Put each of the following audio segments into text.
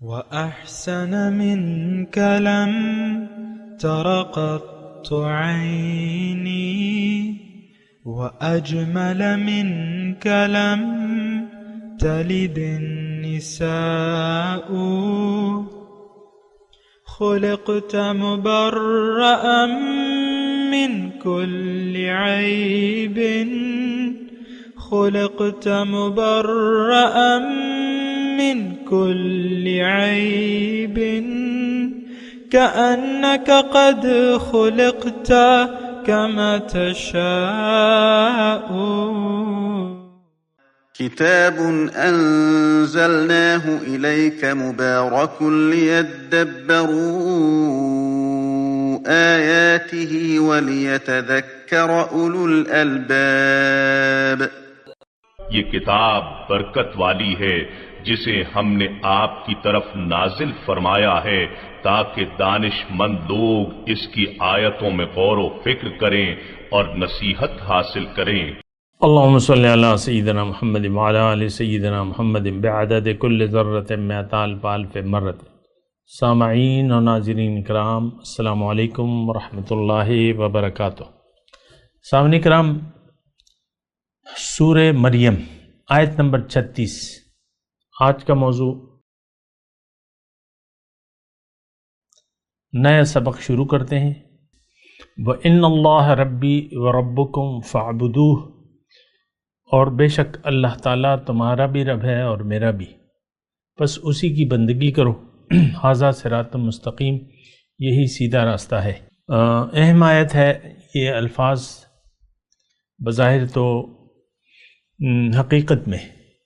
وأحسن منك لم تر قط عيني وأجمل منك لم تلد النساء خلقت مبرأ من كل عيب خلقت مبرأ من كل عيب كأنك قد خلقت كما تشاء. كتاب أنزلناه إليك مبارك ليدبروا آياته وليتذكر أولو الألباب. یہ کتاب برکت والی ہے جسے ہم نے آپ کی طرف نازل فرمایا ہے تاکہ دانش مند لوگ اس کی آیتوں میں غور و فکر کریں اور نصیحت حاصل کریں. اللہم صلی علی سیدنا محمد وعلی آل سیدنا محمد بعدد کل ذرۃ مئۃ الف مرۃ. سامعین و ناظرین کرام، السلام علیکم ورحمۃ اللہ وبرکاتہ. سامعین کرام، سورہ مریم آیت نمبر 36 آج کا موضوع. نیا سبق شروع کرتے ہیں. وَإِنَّ اللَّهَ رَبِّي وَرَبُّكُمْ فَاعْبُدُوهُ، اور بے شک اللہ تعالیٰ تمہارا بھی رب ہے اور میرا بھی، بس اسی کی بندگی کرو. ھذا صراط مستقیم، یہی سیدھا راستہ ہے. اہم آیت ہے. یہ الفاظ بظاہر تو حقیقت میں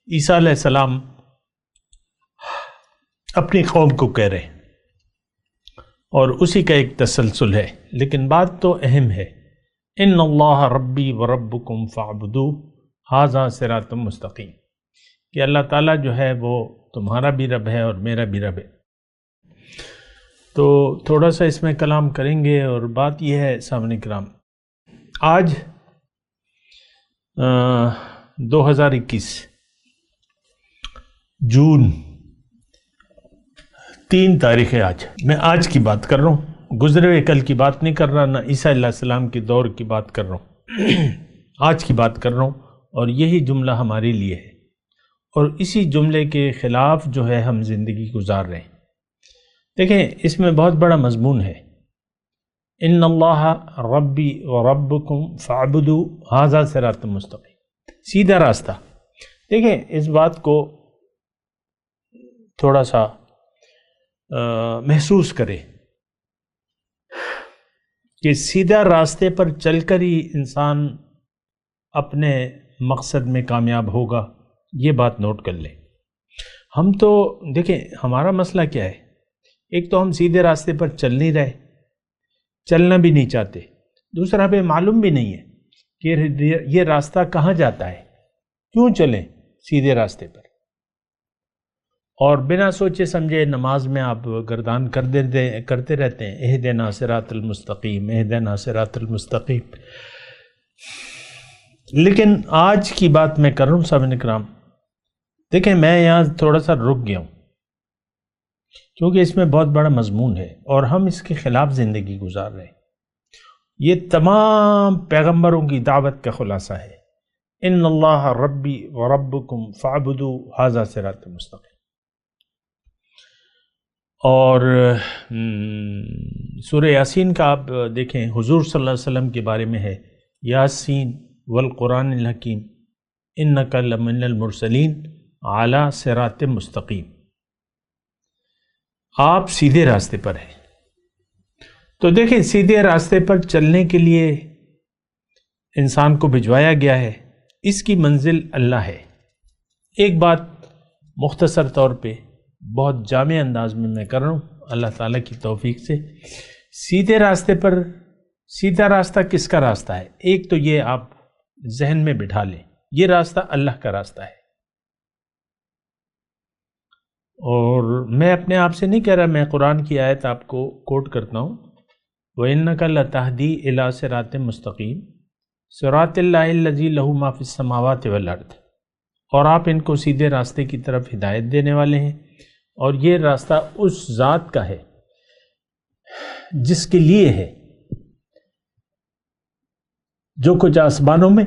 عیسیٰ علیہ السلام اپنی قوم کو کہہ رہے ہیں اور اسی کا ایک تسلسل ہے، لیکن بات تو اہم ہے. ان اللہ ربی وربکم فاعبدوہ ھذا صراط مستقیم، کہ اللہ تعالیٰ جو ہے وہ تمہارا بھی رب ہے اور میرا بھی رب ہے. تو تھوڑا سا اس میں کلام کریں گے، اور بات یہ ہے سامعین کرام، آج 2021 جون 3 تاریخ ہے. میں آج کی بات کر رہا ہوں، گزرے ہوئے کل کی بات نہیں کر رہا، نہ عیسیٰ علیہ السلام کے دور کی بات کر رہا ہوں. آج کی بات کر رہا ہوں، اور یہی جملہ ہمارے لیے ہے، اور اسی جملے کے خلاف جو ہے ہم زندگی گزار رہے ہیں. دیکھیں، اس میں بہت بڑا مضمون ہے. ان اللہ ربی وربکم فاعبدوا ھذا صراط مستقیم، سیدھا راستہ. دیکھیں، اس بات کو تھوڑا سا محسوس کریں کہ سیدھا راستے پر چل کر ہی انسان اپنے مقصد میں کامیاب ہوگا. یہ بات نوٹ کر لیں. ہم تو دیکھیں ہمارا مسئلہ کیا ہے، ایک تو ہم سیدھے راستے پر چل نہیں رہے، چلنا بھی نہیں چاہتے. دوسرا ہمیں معلوم بھی نہیں ہے کہ یہ راستہ کہاں جاتا ہے، کیوں چلیں سیدھے راستے پر. اور بنا سوچے سمجھے نماز میں آپ گردان کرتے رہتے ہیں، اہدنا صراط المستقیم اہدنا صراط المستقیم. لیکن آج کی بات میں کر رہا ہوں سامعین کرام. دیکھیں، میں یہاں تھوڑا سا رک گیا ہوں کیونکہ اس میں بہت بڑا مضمون ہے اور ہم اس کے خلاف زندگی گزار رہے ہیں. یہ تمام پیغمبروں کی دعوت کا خلاصہ ہے. ان اللہ ربی وربکم فاعبدوا ھذا صراط مستقیم. اور سورہ یاسین کا آپ دیکھیں، حضور صلی اللہ علیہ وسلم کے بارے میں ہے، یاسین والقرآن الحکیم انک لمن المرسلین علی صراط مستقیم. آپ سیدھے راستے پر ہیں. تو دیکھیں، سیدھے راستے پر چلنے کے لیے انسان کو بھجوایا گیا ہے، اس کی منزل اللہ ہے. ایک بات مختصر طور پہ بہت جامع انداز میں کر رہا ہوں اللہ تعالیٰ کی توفیق سے. سیدھے راستے پر، سیدھا راستہ کس کا راستہ ہے؟ ایک تو یہ آپ ذہن میں بٹھا لیں، یہ راستہ اللہ کا راستہ ہے. اور میں اپنے آپ سے نہیں کہہ رہا، میں قرآن کی آیت آپ کو کوٹ کرتا ہوں. وَإِنَّكَ لَتَهْدِي إِلَى صِرَاطٍ مُسْتَقِيمٍ صِرَاطِ اللَّهِ الَّذِي لَهُ مَا فِي السَّمَاوَاتِ وَالْأَرْضِ. اور آپ ان کو سیدھے راستے کی طرف ہدایت دینے والے ہیں اور یہ راستہ اس ذات کا ہے جس کے لیے ہے جو کچھ آسمانوں میں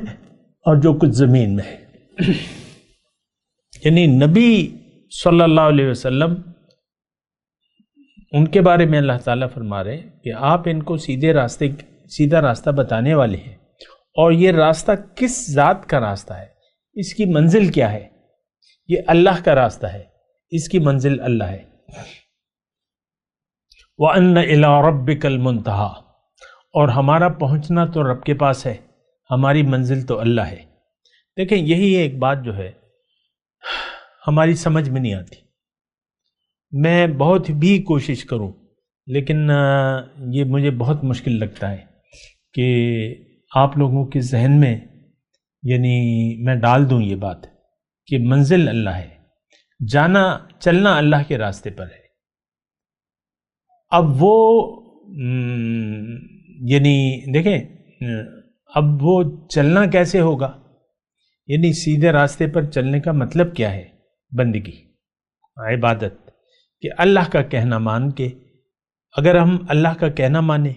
اور جو کچھ زمین میں ہے۔ یعنی نبی صلی اللہ علیہ وسلم، ان کے بارے میں اللہ تعالیٰ فرما رہے ہیں کہ آپ ان کو سیدھا راستہ بتانے والے ہیں، اور یہ راستہ کس ذات کا راستہ ہے، اس کی منزل کیا ہے، یہ اللہ کا راستہ ہے، اس کی منزل اللہ ہے۔ وَأَنَّ إِلَىٰ رَبِّكَ الْمُنْتَهَىٰ، اور ہمارا پہنچنا تو رب کے پاس ہے، ہماری منزل تو اللہ ہے۔ دیکھیں یہی ایک بات جو ہے ہماری سمجھ میں نہیں آتی، میں بہت بھی کوشش کروں لیکن یہ مجھے بہت مشکل لگتا ہے کہ آپ لوگوں کے ذہن میں یعنی میں ڈال دوں یہ بات کہ منزل اللہ ہے، چلنا اللہ کے راستے پر ہے۔ اب وہ یعنی دیکھیں اب وہ چلنا کیسے ہوگا، یعنی سیدھے راستے پر چلنے کا مطلب کیا ہے؟ بندگی، عبادت، کہ اللہ کا کہنا مان کے، اگر ہم اللہ کا کہنا مانیں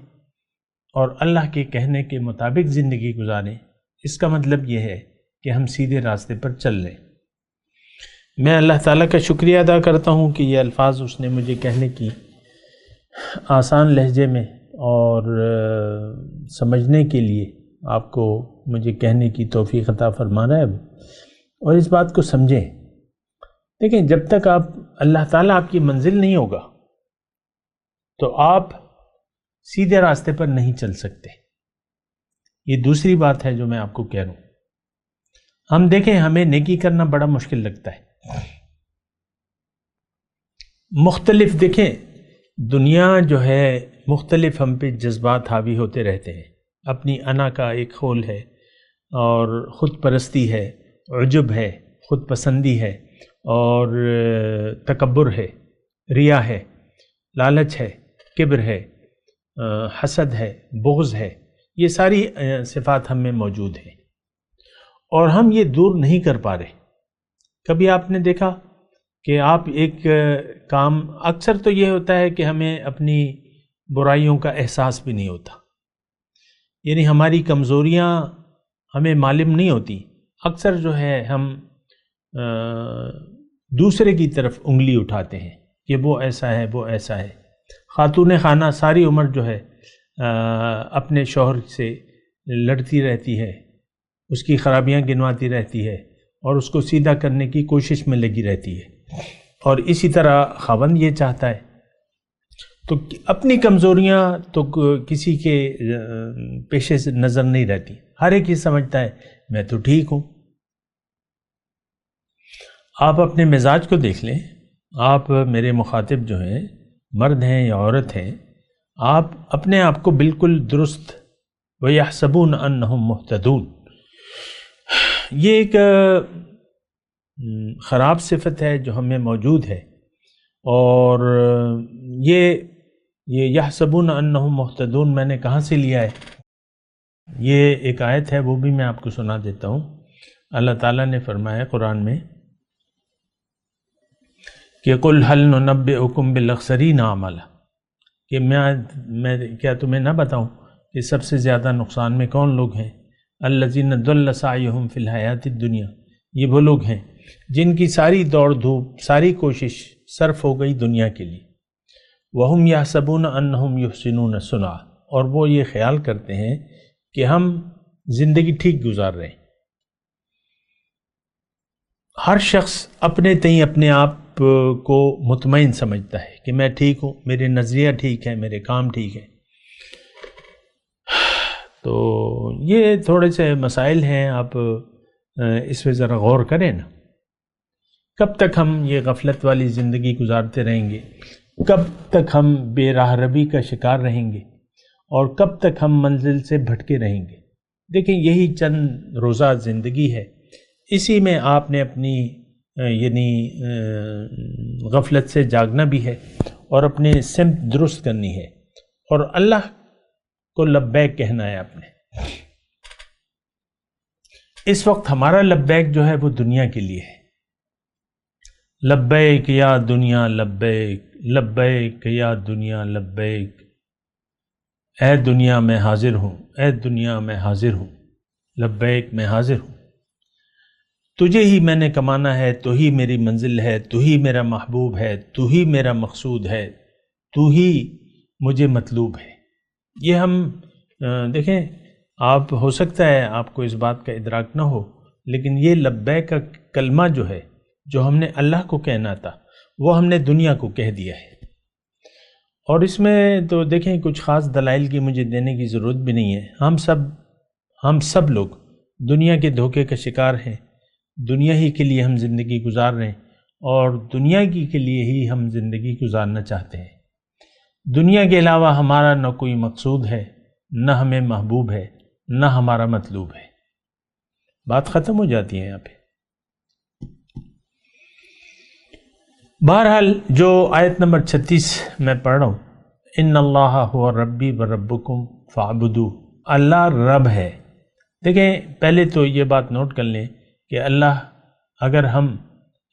اور اللہ کے کہنے کے مطابق زندگی گزاریں، اس کا مطلب یہ ہے کہ ہم سیدھے راستے پر چل لیں۔ میں اللہ تعالیٰ کا شکریہ ادا کرتا ہوں کہ یہ الفاظ اس نے مجھے کہنے کی آسان لہجے میں اور سمجھنے کے لیے آپ کو مجھے کہنے کی توفیق عطا فرما رہا ہے، اور اس بات کو سمجھیں۔ دیکھیں جب تک اللہ تعالیٰ آپ کی منزل نہیں ہوگا تو آپ سیدھے راستے پر نہیں چل سکتے۔ یہ دوسری بات ہے جو میں آپ کو کہہ رہا ہوں۔ ہم دیکھیں ہمیں نیکی کرنا بڑا مشکل لگتا ہے، مختلف دیکھیں دنیا جو ہے مختلف ہم پہ جذبات حاوی ہوتے رہتے ہیں، اپنی انا کا ایک خول ہے اور خود پرستی ہے، عجب ہے، خود پسندی ہے، اور تکبر ہے، ریا ہے، لالچ ہے، کبر ہے، حسد ہے، بغض ہے، یہ ساری صفات ہم میں موجود ہیں اور ہم یہ دور نہیں کر پا رہے۔ کبھی آپ نے دیکھا کہ آپ ایک کام، اکثر تو یہ ہوتا ہے کہ ہمیں اپنی برائیوں کا احساس بھی نہیں ہوتا، یعنی ہماری کمزوریاں ہمیں معلوم نہیں ہوتی، اکثر جو ہے ہم دوسرے کی طرف انگلی اٹھاتے ہیں کہ وہ ایسا ہے، وہ ایسا ہے۔ خاتون خانہ ساری عمر جو ہے اپنے شوہر سے لڑتی رہتی ہے، اس کی خرابیاں گنواتی رہتی ہے اور اس کو سیدھا کرنے کی کوشش میں لگی رہتی ہے، اور اسی طرح خاوند یہ چاہتا ہے۔ تو اپنی کمزوریاں تو کسی کے پیش نظر نہیں رہتی، ہر ایک یہ سمجھتا ہے میں تو ٹھیک ہوں۔ آپ اپنے مزاج کو دیکھ لیں، آپ میرے مخاطب جو ہیں مرد ہیں یا عورت ہیں، آپ اپنے آپ کو بالکل درست وَيَحْسَبُونَ أَنَّهُمْ مُهْتَدُونَ، یہ ایک خراب صفت ہے جو ہمیں موجود ہے، اور یہ يَحْسَبُونَ أَنَّهُمْ مُهْتَدُونَ میں نے کہاں سے لیا ہے؟ یہ ایک آیت ہے، وہ بھی میں آپ کو سنا دیتا ہوں۔ اللہ تعالیٰ نے فرمایا قرآن میں کہ قُلْ هَلْ نُنَبِّئُكُمْ بِالْأَخْسَرِينَ أَعْمَالًا، کہ میں کیا تمہیں نہ بتاؤں کہ سب سے زیادہ نقصان میں کون لوگ ہیں؟ الَّذِينَ ضَلَّ سَعْيُهُمْ فِي الْحَيَاةِ الدُّنْيَا، یہ وہ لوگ ہیں جن کی ساری دوڑ دھوپ، ساری کوشش صرف ہو گئی دنیا کے لیے۔ وَهُمْ يَحْسَبُونَ أَنَّهُمْ يُحْسِنُونَ صُنْعًا، اور وہ یہ خیال کرتے ہیں کہ ہم زندگی ٹھیک گزار رہے ہیں۔ ہر شخص اپنے تئیں اپنے آپ کو مطمئن سمجھتا ہے کہ میں ٹھیک ہوں، میرے نظریہ ٹھیک ہے، میرے کام ٹھیک ہے۔ تو یہ تھوڑے سے مسائل ہیں، آپ اس پہ ذرا غور کریں نا۔ کب تک ہم یہ غفلت والی زندگی گزارتے رہیں گے؟ کب تک ہم بے راہ ربی کا شکار رہیں گے؟ اور کب تک ہم منزل سے بھٹکے رہیں گے؟ دیکھیں یہی چند روزہ زندگی ہے، اسی میں آپ نے اپنی یعنی غفلت سے جاگنا بھی ہے اور اپنے سمت درست کرنی ہے، اور اللہ کو لبیک کہنا ہے آپ نے۔ اس وقت ہمارا لبیک جو ہے وہ دنیا کے لیے ہے، لبیک یا دنیا لبیک، لبیک یا دنیا لبیک، اے دنیا میں حاضر ہوں، اے دنیا میں حاضر ہوں، لبیک میں حاضر ہوں، تجھے ہی میں نے کمانا ہے، تو ہی میری منزل ہے، تو ہی میرا محبوب ہے، تو ہی میرا مقصود ہے، تو ہی مجھے مطلوب ہے۔ یہ ہم دیکھیں، آپ ہو سکتا ہے آپ کو اس بات کا ادراک نہ ہو، لیکن یہ لبیک کا کلمہ جو ہے، جو ہم نے اللہ کو کہنا تھا، وہ ہم نے دنیا کو کہہ دیا ہے۔ اور اس میں تو دیکھیں کچھ خاص دلائل کی مجھے دینے کی ضرورت بھی نہیں ہے، ہم سب لوگ دنیا کے دھوکے کا شکار ہیں، دنیا ہی کے لیے ہم زندگی گزار رہے ہیں، اور دنیا کی کے لیے ہی ہم زندگی گزارنا چاہتے ہیں۔ دنیا کے علاوہ ہمارا نہ کوئی مقصود ہے، نہ ہمیں محبوب ہے، نہ ہمارا مطلوب ہے۔ بات ختم ہو جاتی ہے یہاں پہ۔ بہرحال جو آیت نمبر 36 میں پڑھ رہا ہوں، ان اللہ هو ربی و ربکم فاعبدوہ، اللہ رب ہے۔ دیکھیں پہلے تو یہ بات نوٹ کر لیں کہ اگر ہم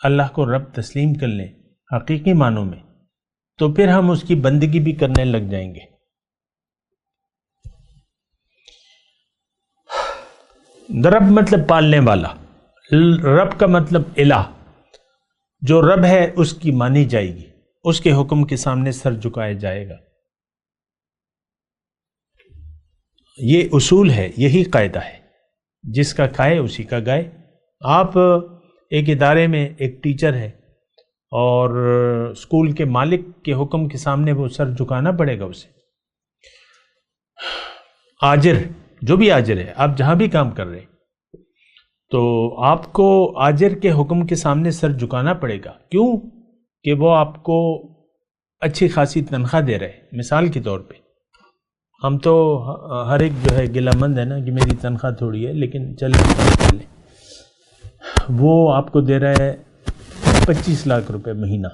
اللہ کو رب تسلیم کر لیں حقیقی معنوں میں، تو پھر ہم اس کی بندگی بھی کرنے لگ جائیں گے۔ رب مطلب پالنے والا، رب کا مطلب الہ، جو رب ہے اس کی مانی جائے گی، اس کے حکم کے سامنے سر جھکایا جائے گا۔ یہ اصول ہے، یہی قاعدہ ہے، جس کا کھائے اسی کا گائے۔ آپ ایک ادارے میں ایک ٹیچر ہے اور اسکول کے مالک کے حکم کے سامنے وہ سر جھکانا پڑے گا اسے۔ آجر، جو بھی آجر ہے، آپ جہاں بھی کام کر رہے ہیں، تو آپ کو آجر کے حکم کے سامنے سر جھکانا پڑے گا۔ کیوں؟ کہ وہ آپ کو اچھی خاصی تنخواہ دے رہے ہیں۔ مثال کے طور پہ ہم تو ہر ایک جو ہے گلہ مند ہے نا کہ میری تنخواہ تھوڑی ہے، لیکن چلیں، وہ آپ کو دے رہا ہے 25 لاکھ روپے مہینہ،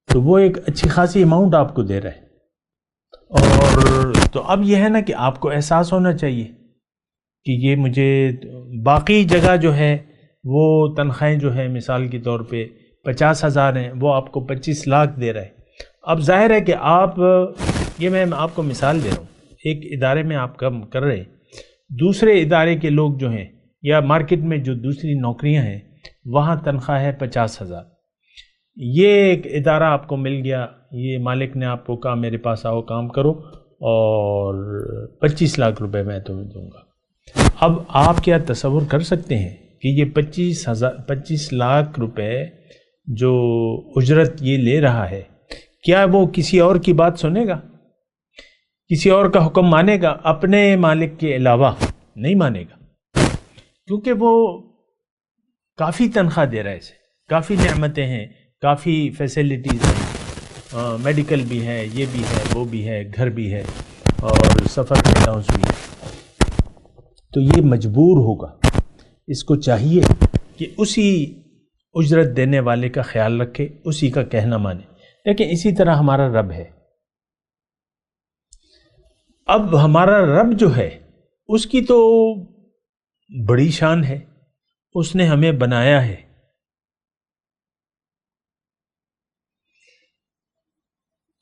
تو وہ ایک اچھی خاصی اماؤنٹ آپ کو دے رہا ہے۔ اور تو اب یہ ہے نا کہ آپ کو احساس ہونا چاہیے کہ یہ مجھے باقی جگہ جو ہے وہ تنخواہیں جو ہے مثال کے طور پہ 50,000 ہیں، وہ آپ کو 25 لاکھ دے رہا ہے۔ اب ظاہر ہے کہ یہ میں آپ کو مثال دے رہا ہوں، ایک ادارے میں آپ کام کر رہے ہیں، دوسرے ادارے کے لوگ جو ہیں یا مارکیٹ میں جو دوسری نوکریاں ہیں وہاں تنخواہ ہے 50,000۔ یہ ایک ادارہ آپ کو مل گیا، یہ مالک نے آپ کو کہا میرے پاس آؤ کام کرو اور 25 لاکھ روپے میں تمہیں دوں گا۔ اب آپ کیا تصور کر سکتے ہیں کہ یہ 25 لاکھ روپے جو اجرت یہ لے رہا ہے، کیا وہ کسی اور کی بات سنے گا؟ کسی اور کا حکم مانے گا؟ اپنے مالک کے علاوہ نہیں مانے گا، کیونکہ وہ کافی تنخواہ دے رہا ہے، اسے کافی نعمتیں ہیں، کافی فیسیلیٹیز ہیں، میڈیکل بھی ہے، یہ بھی ہے، وہ بھی ہے، گھر بھی ہے اور سفر کا الاؤنس بھی ہے۔ تو یہ مجبور ہوگا، اس کو چاہیے کہ اسی اجرت دینے والے کا خیال رکھے، اسی کا کہنا مانے۔ لیکن اسی طرح ہمارا رب ہے۔ اب ہمارا رب جو ہے اس کی تو بڑی شان ہے، اس نے ہمیں بنایا ہے۔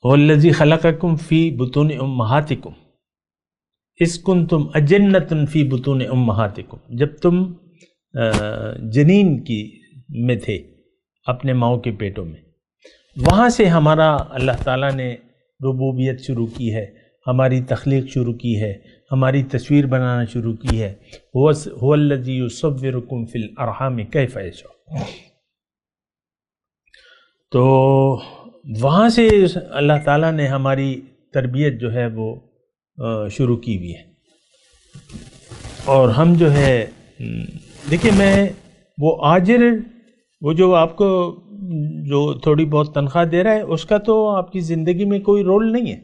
وَالَّذِي خَلَقَكُمْ فِي بُطُونِ أُمَّهَاتِكُمْ إِذْ كُنْتُمْ أَجِنَّةً فِي بُطُونِ أُمَّهَاتِكُمْ، جب تم جنین میں تھے اپنے ماؤں کے پیٹوں میں، وہاں سے ہمارا اللہ تعالیٰ نے ربوبیت شروع کی ہے، ہماری تخلیق شروع کی ہے، ہماری تصویر بنانا شروع کی ہے۔ هُوَ الَّذِي يُصَوِّرُكُمْ فِي الْأَرْحَامِ كَيْفَ يَشَاءُ۔ تو وہاں سے اللہ تعالیٰ نے ہماری تربیت جو ہے وہ شروع کی ہوئی ہے۔ اور ہم جو ہے دیکھیں، میں وہ آجر، وہ جو آپ کو جو تھوڑی بہت تنخواہ دے رہا ہے، اس کا تو آپ کی زندگی میں کوئی رول نہیں ہے۔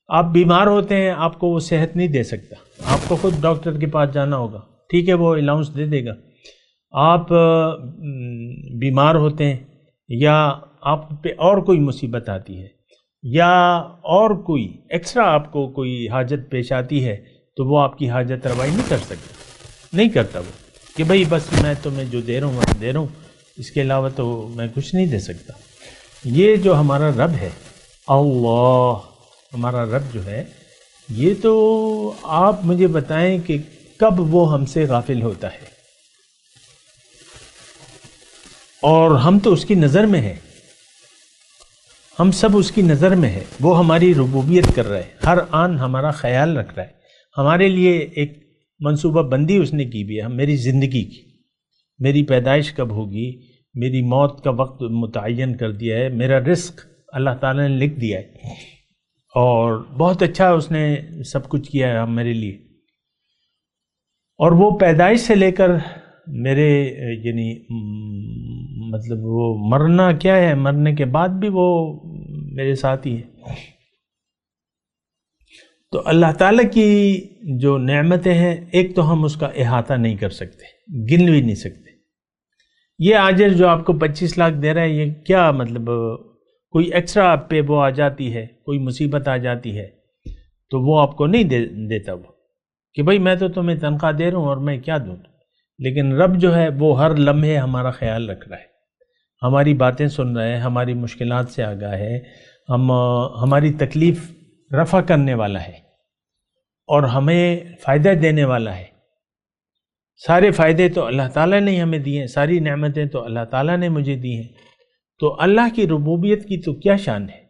آپ بیمار ہوتے ہیں، آپ کو وہ صحت نہیں دے سکتا، آپ کو خود ڈاکٹر کے پاس جانا ہوگا، ٹھیک ہے، وہ الاؤنس دے دے گا۔ آپ بیمار ہوتے ہیں یا آپ پہ اور کوئی مصیبت آتی ہے یا اور کوئی ایکسٹرا آپ کو کوئی حاجت پیش آتی ہے، تو وہ آپ کی حاجت روائی نہیں کر سکتا، نہیں کرتا وہ، کہ بھئی بس میں تمہیں جو دے رہا ہوں وہ دے رہا ہوں، اس کے علاوہ تو میں کچھ نہیں دے سکتا۔ یہ جو ہمارا رب ہے اللہ، ہمارا رب جو ہے، یہ تو آپ مجھے بتائیں کہ کب وہ ہم سے غافل ہوتا ہے، اور ہم تو اس کی نظر میں ہیں، ہم سب اس کی نظر میں ہے، وہ ہماری ربوبیت کر رہا ہے، ہر آن ہمارا خیال رکھ رہا ہے، ہمارے لیے ایک منصوبہ بندی اس نے کی بھی ہے، میری زندگی کی، میری پیدائش کب ہوگی، میری موت کا وقت متعین کر دیا ہے، میرا رزق اللہ تعالیٰ نے لکھ دیا ہے، اور بہت اچھا اس نے سب کچھ کیا ہے میرے لیے۔ اور وہ پیدائش سے لے کر میرے یعنی مطلب وہ مرنا کیا ہے، مرنے کے بعد بھی وہ میرے ساتھ ہی ہے۔ تو اللہ تعالیٰ کی جو نعمتیں ہیں، ایک تو ہم اس کا احاطہ نہیں کر سکتے، گن بھی نہیں سکتے۔ یہ آجر جو آپ کو 25 لاکھ دے رہا ہے، یہ کیا مطلب، کوئی ایکسٹرا آپ پہ وہ آ جاتی ہے، کوئی مصیبت آ جاتی ہے تو وہ آپ کو نہیں دیتا وہ کہ بھائی میں تو تمہیں تنخواہ دے رہا ہوں اور میں کیا دوں، لیکن رب جو ہے وہ ہر لمحے ہمارا خیال رکھ رہا ہے، ہماری باتیں سن رہا ہے، ہماری مشکلات سے آگاہ ہے، ہماری تکلیف رفع کرنے والا ہے اور ہمیں فائدہ دینے والا ہے۔ سارے فائدے تو اللہ تعالیٰ نے ہمیں دیے ہیں، ساری نعمتیں تو اللہ تعالیٰ نے مجھے دی ہیں، تو اللہ کی ربوبیت کی تو کیا شان ہے۔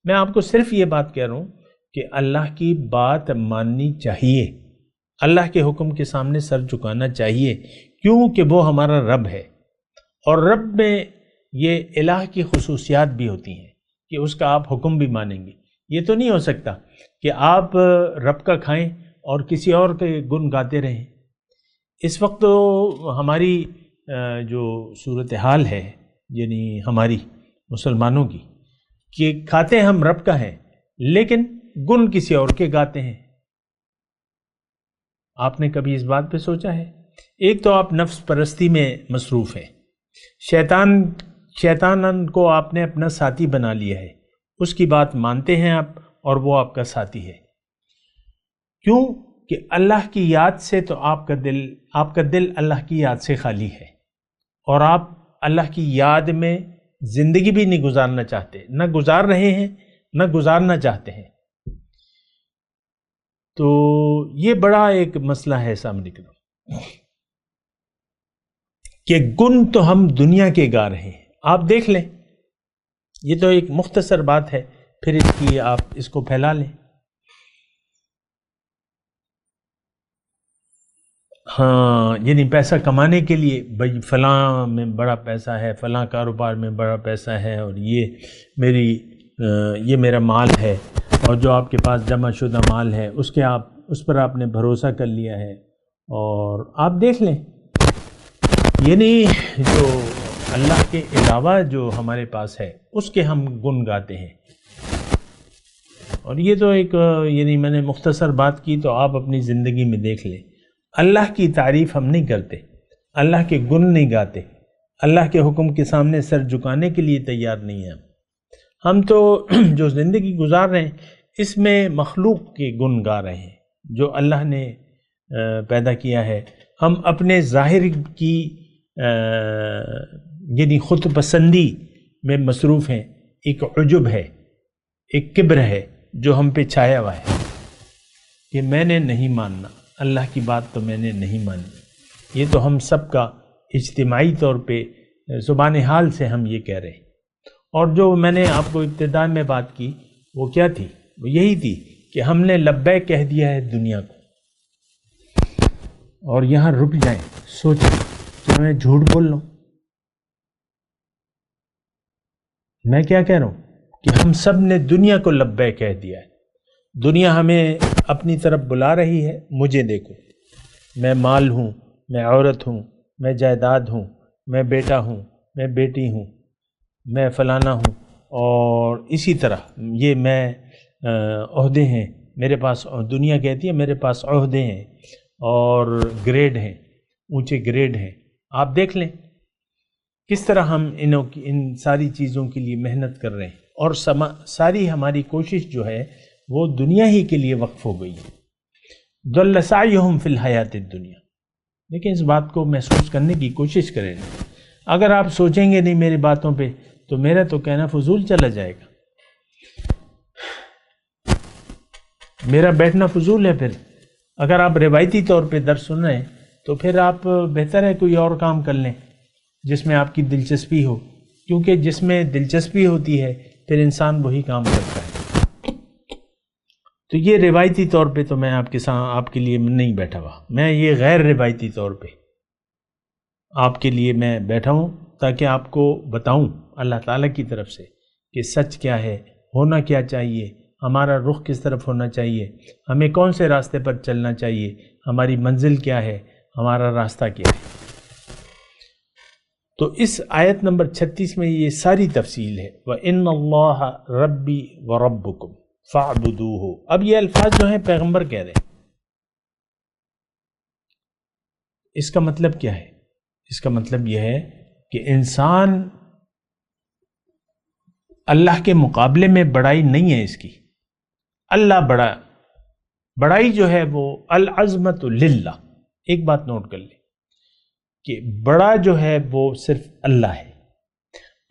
میں آپ کو صرف یہ بات کہہ رہا ہوں کہ اللہ کی بات ماننی چاہیے، اللہ کے حکم کے سامنے سر جھکانا چاہیے، کیونکہ وہ ہمارا رب ہے، اور رب میں یہ الہ کی خصوصیات بھی ہوتی ہیں کہ اس کا آپ حکم بھی مانیں گے۔ یہ تو نہیں ہو سکتا کہ آپ رب کا کھائیں اور کسی اور کے گن گاتے رہیں۔ اس وقت تو ہماری جو صورتحال ہے یعنی ہماری مسلمانوں کی، کہ کھاتے ہم رب کا ہیں لیکن گن کسی اور کے گاتے ہیں۔ آپ نے کبھی اس بات پہ سوچا ہے؟ ایک تو آپ نفس پرستی میں مصروف ہیں، شیطان کو آپ نے اپنا ساتھی بنا لیا ہے، اس کی بات مانتے ہیں آپ اور وہ آپ کا ساتھی ہے۔ کیوں کہ اللہ کی یاد سے تو آپ کا دل اللہ کی یاد سے خالی ہے، اور آپ اللہ کی یاد میں زندگی بھی نہیں گزارنا چاہتے، نہ گزار رہے ہیں نہ گزارنا چاہتے ہیں۔ تو یہ بڑا ایک مسئلہ ہے سامنے کی طرف کہ گن تو ہم دنیا کے گا رہے ہیں۔ آپ دیکھ لیں، یہ تو ایک مختصر بات ہے، پھر اس کی آپ اس کو پھیلا لیں۔ ہاں، یعنی پیسہ کمانے کے لیے بھائی فلاں میں بڑا پیسہ ہے، فلاں کاروبار میں بڑا پیسہ ہے، اور یہ میرا مال ہے، اور جو آپ کے پاس جمع شدہ مال ہے اس پر آپ نے بھروسہ کر لیا ہے، اور آپ دیکھ لیں یعنی جو اللہ کے علاوہ جو ہمارے پاس ہے اس کے ہم گن گاتے ہیں۔ اور یہ تو ایک یعنی میں نے مختصر بات کی، تو آپ اپنی زندگی میں دیکھ لیں، اللہ کی تعریف ہم نہیں کرتے، اللہ کے گن نہیں گاتے، اللہ کے حکم کے سامنے سر جھکانے کے لیے تیار نہیں ہیں۔ ہم تو جو زندگی گزار رہے ہیں اس میں مخلوق کے گن گا رہے ہیں جو اللہ نے پیدا کیا ہے۔ ہم اپنے ظاہر کی یعنی خود پسندی میں مصروف ہیں، ایک عجب ہے، ایک کبر ہے جو ہم پہ چھایا ہوا ہے کہ میں نے نہیں ماننا، اللہ کی بات تو میں نے نہیں مانی۔ یہ تو ہم سب کا اجتماعی طور پہ زبان حال سے ہم یہ کہہ رہے ہیں۔ اور جو میں نے آپ کو ابتدا میں بات کی وہ کیا تھی؟ وہ یہی تھی کہ ہم نے لبیک کہہ دیا ہے دنیا کو، اور یہاں رک جائیں، سوچیں کہ میں جھوٹ بول رہا ہوں۔ میں کیا کہہ رہا ہوں کہ ہم سب نے دنیا کو لبیک کہہ دیا ہے، دنیا ہمیں اپنی طرف بلا رہی ہے، مجھے دیکھو، میں مال ہوں، میں عورت ہوں، میں جائیداد ہوں، میں بیٹا ہوں، میں بیٹی ہوں، میں فلانا ہوں، اور اسی طرح یہ میں عہدے ہیں میرے پاس، دنیا کہتی ہے میرے پاس عہدے ہیں اور گریڈ ہیں، اونچے گریڈ ہیں۔ آپ دیکھ لیں کس طرح ہم ان ساری چیزوں کے لیے محنت کر رہے ہیں، اور ساری ہماری کوشش جو ہے وہ دنیا ہی کے لیے وقف ہو گئی ہے۔ ضل سعیہم فی الحیات الدنیا۔ لیکن اس بات کو محسوس کرنے کی کوشش کریں، اگر آپ سوچیں گے نہیں میری باتوں پہ تو میرا تو کہنا فضول چلا جائے گا، میرا بیٹھنا فضول ہے۔ پھر اگر آپ روایتی طور پہ درس سن رہے ہیں تو پھر آپ بہتر ہے کوئی اور کام کر لیں جس میں آپ کی دلچسپی ہو، کیونکہ جس میں دلچسپی ہوتی ہے پھر انسان وہی کام کرتا ہے۔ تو یہ روایتی طور پہ تو میں آپ کے لیے نہیں بیٹھا ہوا، میں یہ غیر روایتی طور پہ آپ کے لیے میں بیٹھا ہوں تاکہ آپ کو بتاؤں اللہ تعالیٰ کی طرف سے کہ سچ کیا ہے، ہونا کیا چاہیے، ہمارا رخ کس طرف ہونا چاہیے، ہمیں کون سے راستے پر چلنا چاہیے، ہماری منزل کیا ہے، ہمارا راستہ کیا ہے۔ تو اس آیت نمبر 36 میں یہ ساری تفصیل ہے، وَإِنَّ اللَّهَ رَبِّي وَرَبُّكُمْ فَاعْبُدُوهُ۔ اب یہ الفاظ جو ہیں پیغمبر کہہ رہے ہیں، اس کا مطلب کیا ہے؟ اس کا مطلب یہ ہے کہ انسان اللہ کے مقابلے میں بڑائی نہیں ہے اس کی، اللہ بڑائی جو ہے وہ العظمت للہ۔ ایک بات نوٹ کر لیں کہ بڑا جو ہے وہ صرف اللہ ہے۔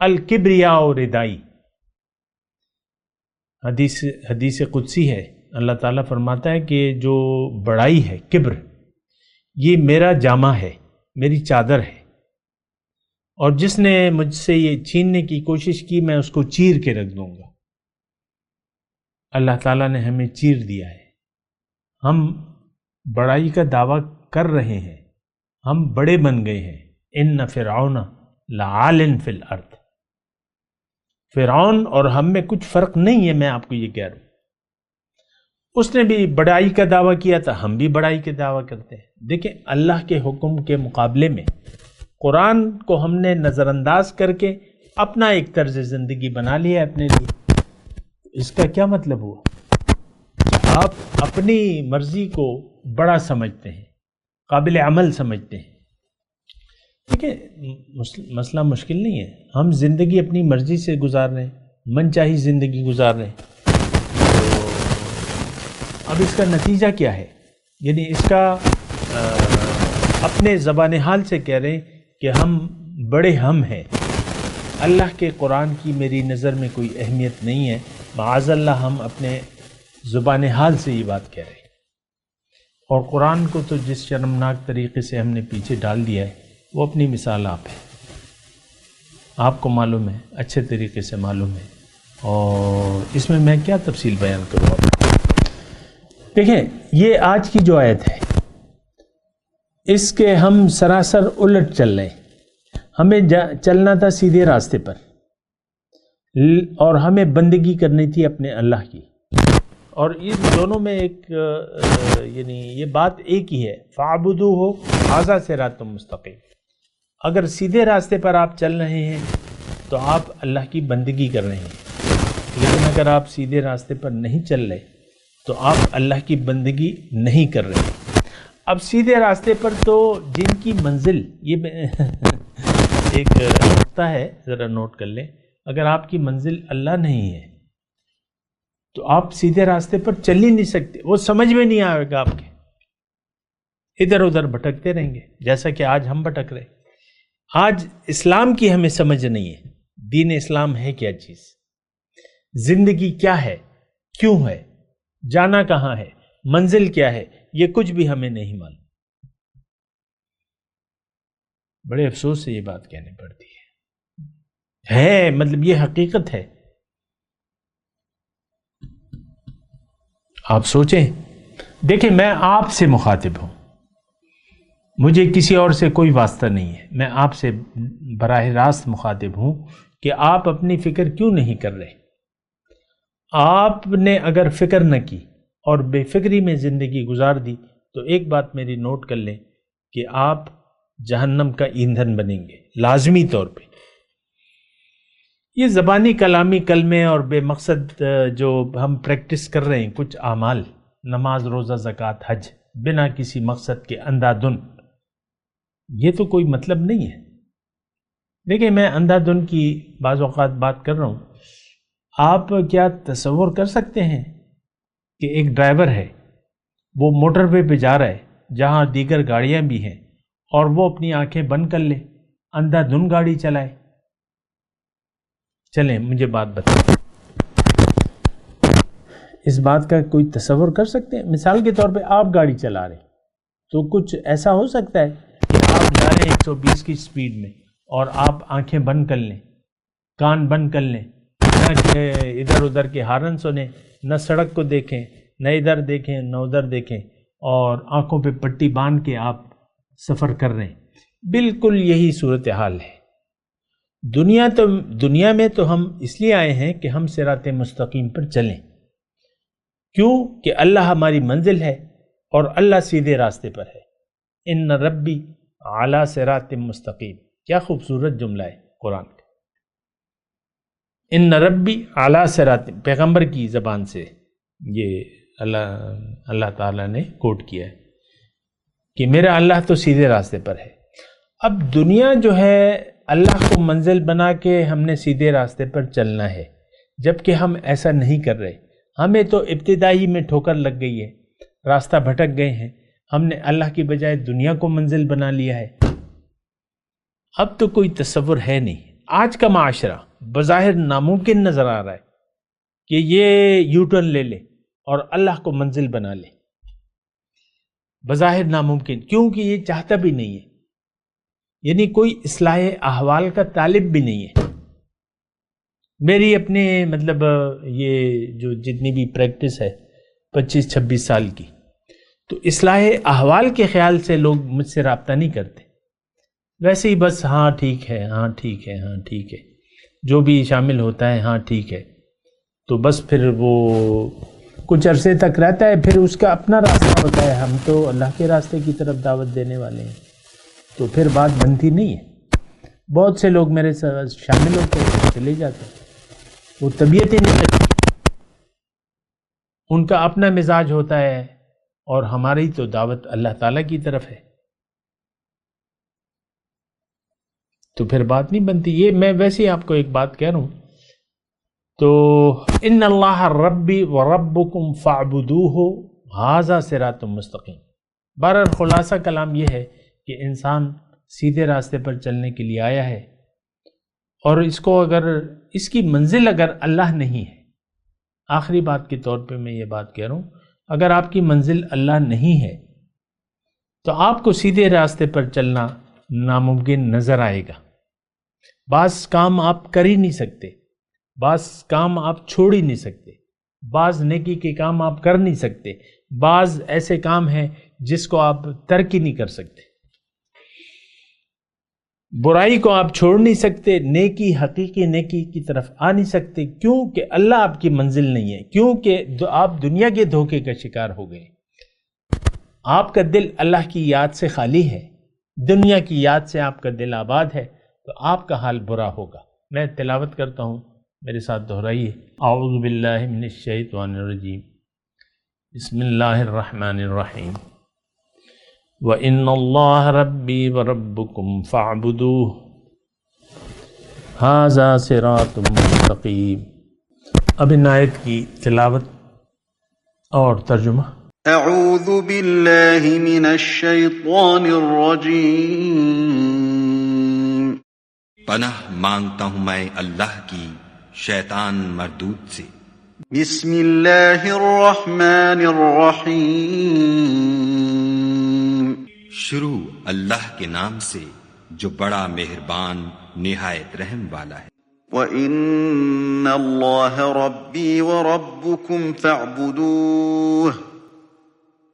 الکبریاء ردائی، حدیث قدسی ہے، اللہ تعالیٰ فرماتا ہے کہ جو بڑائی ہے، کبر، یہ میرا جامہ ہے، میری چادر ہے، اور جس نے مجھ سے یہ چھیننے کی کوشش کی میں اس کو چیر کے رکھ دوں گا۔ اللہ تعالیٰ نے ہمیں چیر دیا ہے، ہم بڑائی کا دعویٰ کر رہے ہیں، ہم بڑے بن گئے ہیں۔ ان فرعون لعال فی الارض، فرعون اور ہم میں کچھ فرق نہیں ہے، میں آپ کو یہ کہہ رہا ہوں۔ اس نے بھی بڑائی کا دعویٰ کیا تھا، ہم بھی بڑائی کے دعویٰ کرتے ہیں۔ دیکھیں اللہ کے حکم کے مقابلے میں قرآن کو ہم نے نظر انداز کر کے اپنا ایک طرز زندگی بنا لیا اپنے لیے۔ اس کا کیا مطلب ہوا؟ آپ اپنی مرضی کو بڑا سمجھتے ہیں، قابل عمل سمجھتے ہیں۔ ٹھیک ہے، مسئلہ مشکل نہیں ہے، ہم زندگی اپنی مرضی سے گزار رہے ہیں، من چاہی زندگی گزار رہے ہیں۔ تو اب اس کا نتیجہ کیا ہے؟ یعنی اس کا اپنے زبان حال سے کہہ رہے ہیں کہ ہم بڑے ہم ہیں، اللہ کے قرآن کی میری نظر میں کوئی اہمیت نہیں ہے، معاذ اللہ ہم اپنے زبان حال سے یہ بات کہہ رہے ہیں۔ اور قرآن کو تو جس شرمناک طریقے سے ہم نے پیچھے ڈال دیا ہے وہ اپنی مثال آپ ہے، آپ کو معلوم ہے، اچھے طریقے سے معلوم ہے، اور اس میں کیا تفصیل بیان کروں آپ کو۔ دیکھیں یہ آج کی جو آیت ہے اس کے ہم سراسر الٹ چل رہے ہیں۔ ہمیں چلنا تھا سیدھے راستے پر، اور ہمیں بندگی کرنی تھی اپنے اللہ کی، اور ان دونوں میں ایک یعنی یہ بات ایک ہی ہے، فَاعْبُدُوهُ ھَذَا صِرَاطٌ مُسْتَقِيمٌ۔ اگر سیدھے راستے پر آپ چل رہے ہیں تو آپ اللہ کی بندگی کر رہے ہیں، لیکن اگر آپ سیدھے راستے پر نہیں چل رہے تو آپ اللہ کی بندگی نہیں کر رہے۔ اب سیدھے راستے پر تو جن کی منزل، یہ ایک نقطہ ہے ذرا نوٹ کر لیں، اگر آپ کی منزل اللہ نہیں ہے تو آپ سیدھے راستے پر چل ہی نہیں سکتے، وہ سمجھ میں نہیں آئے گا آپ کے، ادھر ادھر بھٹکتے رہیں گے جیسا کہ آج ہم بھٹک رہے۔ آج اسلام کی ہمیں سمجھ نہیں ہے، دین اسلام ہے کیا چیز، زندگی کیا ہے، کیوں ہے، جانا کہاں ہے، منزل کیا ہے، یہ کچھ بھی ہمیں نہیں معلوم۔ بڑے افسوس سے یہ بات کہنی پڑتی ہے، مطلب یہ حقیقت ہے۔ آپ سوچیں، دیکھیں میں آپ سے مخاطب ہوں، مجھے کسی اور سے کوئی واسطہ نہیں ہے، میں آپ سے براہ راست مخاطب ہوں کہ آپ اپنی فکر کیوں نہیں کر رہے۔ آپ نے اگر فکر نہ کی اور بے فکری میں زندگی گزار دی تو ایک بات میری نوٹ کر لیں کہ آپ جہنم کا ایندھن بنیں گے لازمی طور پہ۔ یہ زبانی کلامی کلمے اور بے مقصد جو ہم پریکٹس کر رہے ہیں، کچھ اعمال، نماز، روزہ، زکوٰۃ، حج، بنا کسی مقصد کے اندھا دھن، یہ تو کوئی مطلب نہیں ہے۔ دیکھیں میں اندھا دھن کی بعض اوقات بات کر رہا ہوں، آپ کیا تصور کر سکتے ہیں کہ ایک ڈرائیور ہے، وہ موٹر وے پہ جا رہا ہے جہاں دیگر گاڑیاں بھی ہیں، اور وہ اپنی آنکھیں بند کر لے اندھا دھن گاڑی چلائے؟ چلیں مجھے بات بتائیں، اس بات کا کوئی تصور کر سکتے ہیں؟ مثال کے طور پہ آپ گاڑی چلا رہے تو کچھ ایسا ہو سکتا ہے کہ آپ جا رہے ہیں 120 کی سپیڈ میں اور آپ آنکھیں بند کر لیں، کان بند کر لیں، نہ کہ ادھر ادھر کے ہارن سنیں، نہ سڑک کو دیکھیں، نہ ادھر دیکھیں نہ ادھر دیکھیں، اور آنکھوں پہ پٹی باندھ کے آپ سفر کر رہے ہیں؟ بالکل یہی صورتحال ہے۔ دنیا میں تو ہم اس لیے آئے ہیں کہ ہم صراط مستقیم پر چلیں، کیوں کہ اللہ ہماری منزل ہے اور اللہ سیدھے راستے پر ہے۔ ان ربی علی صراط مستقیم، کیا خوبصورت جملہ ہے قرآن کا، ان ربی علی صراط، پیغمبر کی زبان سے یہ اللہ تعالیٰ نے کوٹ کیا ہے کہ میرا اللہ تو سیدھے راستے پر ہے۔ اب دنیا جو ہے اللہ کو منزل بنا کے ہم نے سیدھے راستے پر چلنا ہے، جبکہ ہم ایسا نہیں کر رہے۔ ہمیں تو ابتدائی میں ٹھوکر لگ گئی ہے، راستہ بھٹک گئے ہیں، ہم نے اللہ کی بجائے دنیا کو منزل بنا لیا ہے۔ اب تو کوئی تصور ہے نہیں۔ آج کا معاشرہ بظاہر ناممکن نظر آ رہا ہے کہ یہ یو ٹرن لے لے اور اللہ کو منزل بنا لے، بظاہر ناممکن، کیونکہ یہ چاہتا بھی نہیں ہے، یعنی کوئی اصلاح احوال کا طالب بھی نہیں ہے۔ میری اپنے مطلب یہ جو جتنی بھی پریکٹس ہے 25-26 سال کی، تو اصلاح احوال کے خیال سے لوگ مجھ سے رابطہ نہیں کرتے، ویسے ہی بس ہاں ٹھیک ہے، ہاں ٹھیک ہے، ہاں ٹھیک ہے، جو بھی شامل ہوتا ہے ہاں ٹھیک ہے، تو بس پھر وہ کچھ عرصے تک رہتا ہے، پھر اس کا اپنا راستہ ہوتا ہے، ہم تو اللہ کے راستے کی طرف دعوت دینے والے ہیں، تو پھر بات بنتی نہیں ہے۔ بہت سے لوگ میرے ساتھ شامل ہوتے ہیں، چلے جاتے ہیں، وہ طبیعت ہی نہیں لگتی، ان کا اپنا مزاج ہوتا ہے، اور ہماری تو دعوت اللہ تعالیٰ کی طرف ہے، تو پھر بات نہیں بنتی۔ یہ میں ویسے ہی آپ کو ایک بات کہہ رہا ہوں، تو ان اللہ ربی و ربکم فاعبدوہ ھذا صراط مستقیم۔ بہرحال خلاصہ کلام یہ ہے کہ انسان سیدھے راستے پر چلنے کے لیے آیا ہے، اور اس کی منزل اگر اللہ نہیں ہے، آخری بات کے طور پہ میں یہ بات کہہ رہا ہوں، اگر آپ کی منزل اللہ نہیں ہے تو آپ کو سیدھے راستے پر چلنا ناممکن نظر آئے گا۔ بعض کام آپ کر ہی نہیں سکتے، بعض کام آپ چھوڑ ہی نہیں سکتے، بعض نیکی کے کام آپ کر نہیں سکتے، بعض ایسے کام ہیں جس کو آپ ترک ہی نہیں کر سکتے، برائی کو آپ چھوڑ نہیں سکتے، نیکی حقیقی نیکی کی طرف آ نہیں سکتے، کیونکہ اللہ آپ کی منزل نہیں ہے، کیونکہ آپ دنیا کے دھوکے کا شکار ہو گئے۔ آپ کا دل اللہ کی یاد سے خالی ہے، دنیا کی یاد سے آپ کا دل آباد ہے، تو آپ کا حال برا ہوگا۔ میں تلاوت کرتا ہوں، میرے ساتھ دہرائیے۔ اعوذ باللہ من الشیطان الرجیم، بسم اللہ الرحمن الرحیم۔ وَإِنَّ اللَّهَ رَبِّي وَرَبُّكُمْ فَاعْبُدُوهُ هَذَا صِرَاطٌ مُسْتَقِيمٌ۔ اب ان آیت کی تلاوت اور ترجمہ۔ اعوذ باللہ من الشیطان الرجیم۔ پناہ مانگتا ہوں میں اللہ کی شیطان مردود سے۔ بسم اللہ الرحمن الرحیم۔ شروع اللہ کے نام سے جو بڑا مہربان نہایت رحم والا ہے۔ وَإِنَّ اللَّهَ رَبِّي وَرَبُّكُمْ فَاعْبُدُوهُ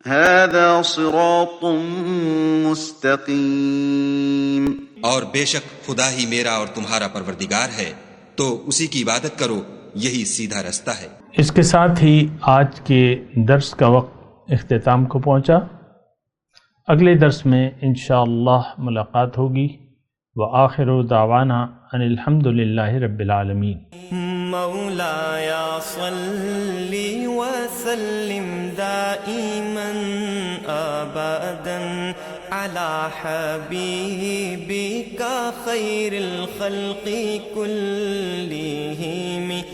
هَذَا صِرَاطٌ مُسْتَقِيمٌ۔ اور بے شک خدا ہی میرا اور تمہارا پروردگار ہے، تو اسی کی عبادت کرو، یہی سیدھا رستہ ہے۔ اس کے ساتھ ہی آج کے درس کا وقت اختتام کو پہنچا۔ اگلے درس میں انشاءاللہ ملاقات ہوگی۔ وآخر دعوانا ان الحمد للہ رب العالمین۔ مولایا صلی وسلم دائما ابدا علی حبیبک خیر الخلق کلہم۔